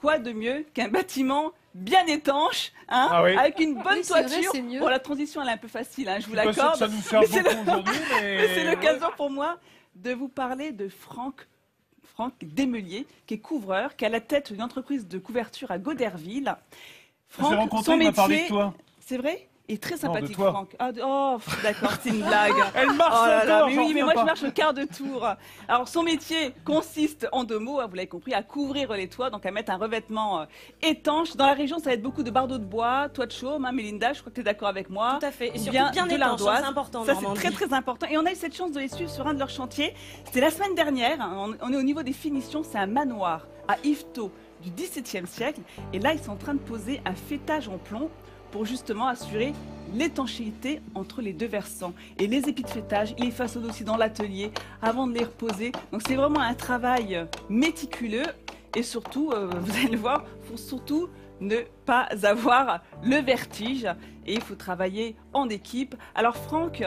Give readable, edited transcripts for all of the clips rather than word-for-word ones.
quoi de mieux qu'un bâtiment bien étanche, hein, Ah oui. avec une bonne toiture. Vrai, c'est mieux. Bon, la transition, elle est un peu facile, hein, je vous Je suis pas sûr que l'accorde. ça nous sert beaucoup aujourd'hui, Mais c'est mais... l'occasion pour moi de vous parler de Franck Desmeliers, qui est couvreur, qui est à la tête d'une entreprise de couverture à Goderville. On s'est rencontrés, il m'a parlé de toi. C'est vrai? Et très Non, de sympathique, toi. Franck. Ah, d'accord, c'est une blague. Elle marche Oh là là, encore, mais j'en oui, mais reviens moi pas. je marche au quart de tour. Alors son métier consiste en 2 mots, hein, vous l'avez compris, à couvrir les toits, donc à mettre un revêtement étanche. Dans la région, ça va être beaucoup de bardeaux de bois, toits de chaume, hein, Mélinda, je crois que tu es d'accord avec moi. Tout à fait. Et Ou surtout bien bien de étanche, l'ardoise. c'est important. Ça, c'est très très important. Et on a eu cette chance de les suivre sur un de leurs chantiers. C'était la semaine dernière, hein, on est au niveau des finitions, c'est un manoir à Yvetot du XVIIe siècle. Et là, ils sont en train de poser un fêtage en plomb pour justement assurer l'étanchéité entre les 2 versants. Et les épis de fêtage, ils les façonnent aussi dans l'atelier avant de les reposer. Donc c'est vraiment un travail méticuleux et surtout, vous allez le voir, il faut surtout ne pas avoir le vertige et il faut travailler en équipe. Alors Franck,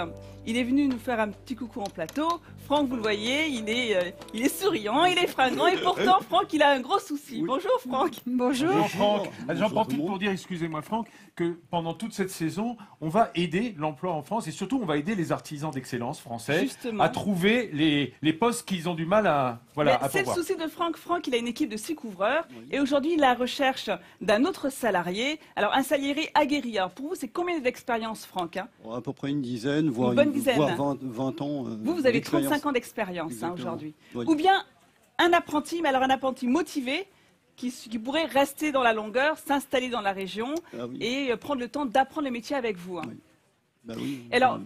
il est venu nous faire un petit coucou en plateau. Franck, vous le voyez, il est souriant, il est fringant et pourtant Franck, il a un gros souci. Oui. Bonjour Franck. Bonjour. Bonjour Franck. J'en Bonjour profite tout le monde. pour dire, excusez-moi Franck, que pendant toute cette saison, on va aider l'emploi en France et surtout on va aider les artisans d'excellence français Justement. à trouver les postes qu'ils ont du mal à, Ben, à c'est le pourvoir. souci de Franck. Franck, il a une équipe de 6 couvreurs et aujourd'hui, il est à la recherche d'un autre salarié. Alors, un salarié aguerri. Alors, pour vous, c'est combien d'expérience, Franck, hein? À peu près une dizaine, voire, Une bonne dizaine. voire 20 ans. Vous avez d'expérience. 35 ans d'expérience hein, Exactement. aujourd'hui. Oui. Ou bien un apprenti, mais alors un apprenti motivé qui pourrait rester dans la longueur, s'installer dans la région Ah oui. et prendre le temps d'apprendre le métier avec vous. Hein. Oui. Bah oui. Alors,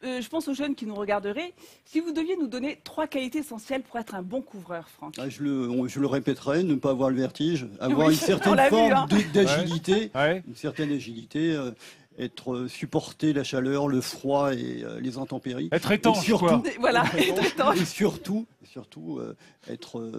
je pense aux jeunes qui nous regarderaient. Si vous deviez nous donner 3 qualités essentielles pour être un bon couvreur, Franck. Ah, je le répéterai, ne pas avoir le vertige, avoir Oui, une certaine on l'a vu, forme hein. d'agilité, Ouais. une certaine agilité, supporter la chaleur, le froid et les intempéries. Être étanche, Et surtout, quoi. Voilà, être étanche. Et surtout être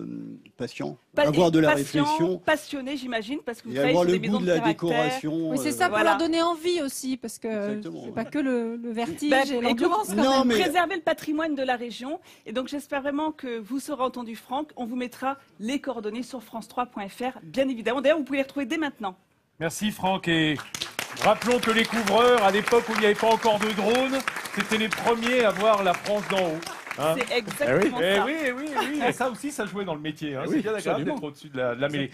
patient, Pa- avoir de la patient, réflexion passionné, j'imagine, parce que vous et travaillez avoir sur le des maisons goût de de la caractère. décoration. Oui, c'est ça pour voilà. leur donner envie aussi, parce que Exactement, c'est ouais. pas que le vertige Ben, et et l'endurance donc, quand non, même. mais- préserver le patrimoine de la région. Et donc, j'espère vraiment que vous serez entendu, Franck. On vous mettra les coordonnées sur france3.fr, bien évidemment. D'ailleurs, vous pouvez les retrouver dès maintenant. Merci Franck et rappelons que les couvreurs, à l'époque où il n'y avait pas encore de drone, c'était les premiers à voir la France d'en haut. Hein. C'est exactement Eh ça. oui, et ça aussi, ça jouait dans le métier. Hein. Oui, C'est bien agréable absolument. d'être au-dessus de la mêlée.